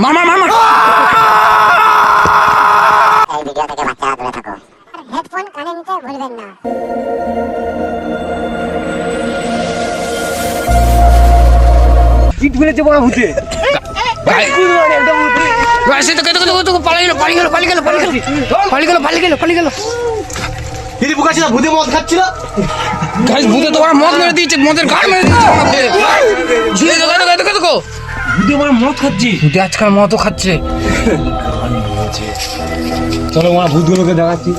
মামা মামা এই ভিডিও থেকে বাচ্চারা দূরে থাকো। হেডফোন কানে নিতে ভুলবেন না। ইট ফেলেছে বড় ভূতে। ভূতে মদ খাচ্ছিল, ভূতে তোমার মদ মেরে দিয়েছে, মদের গাড় মেরে দিয়েছে। ভূতে বড় মদ খাচ্ছি। ভূতে আজকাল মদও খাচ্ছে। চলো আমার ভূতগুলোকে দেখাচ্ছি।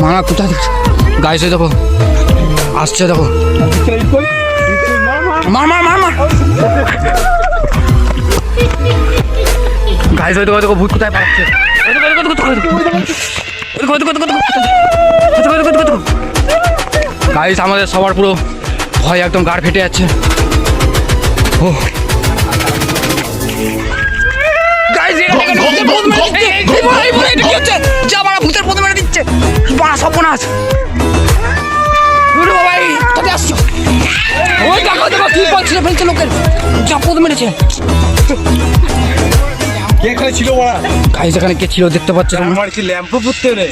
মানা কোথায় গাইছে দেখো, আসছে দেখো, মার মার মার মার গাইছে দেখো, দেখো ভূত কোথায় পাচ্ছে। গাইস আমাদের সবার পুরো ভয় একদম গাড় ফেটে যাচ্ছে। ও গাইস ভূতের পদ মেরে দিচ্ছে, সর্বনাশ। ভাই তবে আসছো, ওই দেখো দেখো কি বলছিল, ফেলছে লোকের যা পদ মেরেছে। এখানে ছিল বড়া গাইস এখানে কে ছিল দেখতে পাচ্ছেন? আমার কি ল্যাম্পও ফুটতে রে।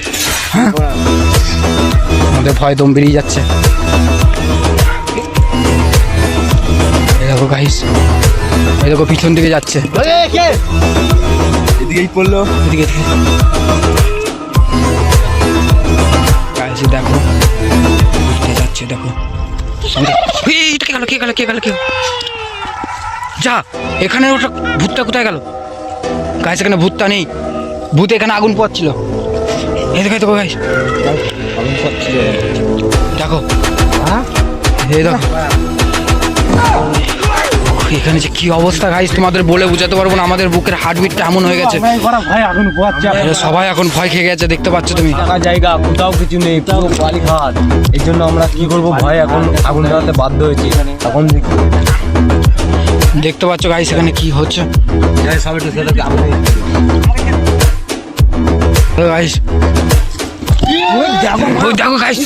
আমাদের ভয় দম বেরিয়ে যাচ্ছে। এই দেখো গাইস, এই দেখো পিছন দিকে যাচ্ছে, এদিকেই পড়লো। এদিকে গাইস দেখো কে যাচ্ছে, দেখো কে গেল কে গেল কে গেল কে যা। এখানে ওটা ভূতটা কোথায় গেল? গাইস এখানে ভূতটা নেই, ভূত এখানে আগুন পোয়াচ্ছিল। এই দেখো দেখো গাইস, দেখো এই দেখো এখানে যে কি অবস্থা গাইস তোমাদের বলে বোঝাতে পারবো না। আমাদের বুকের হার্টবিটটা এমন হয়ে গেছে, ভাই আগুন পোয়াচ্ছে। সবাই এখন ভয় খেয়ে গেছে, দেখতে পাচ্ছ তুমি। থাকা জায়গা কোথাও কিছু নেই, পুরো বালি ঘাট। এই জন্য আমরা কি করবো, ভয় এখন আগুন জ্বালাতে বাধ্য হয়েছি। এখন দেখতে পাচ্ছ গাইস এখানে কি হচ্ছে গাইস। দেখো গাইস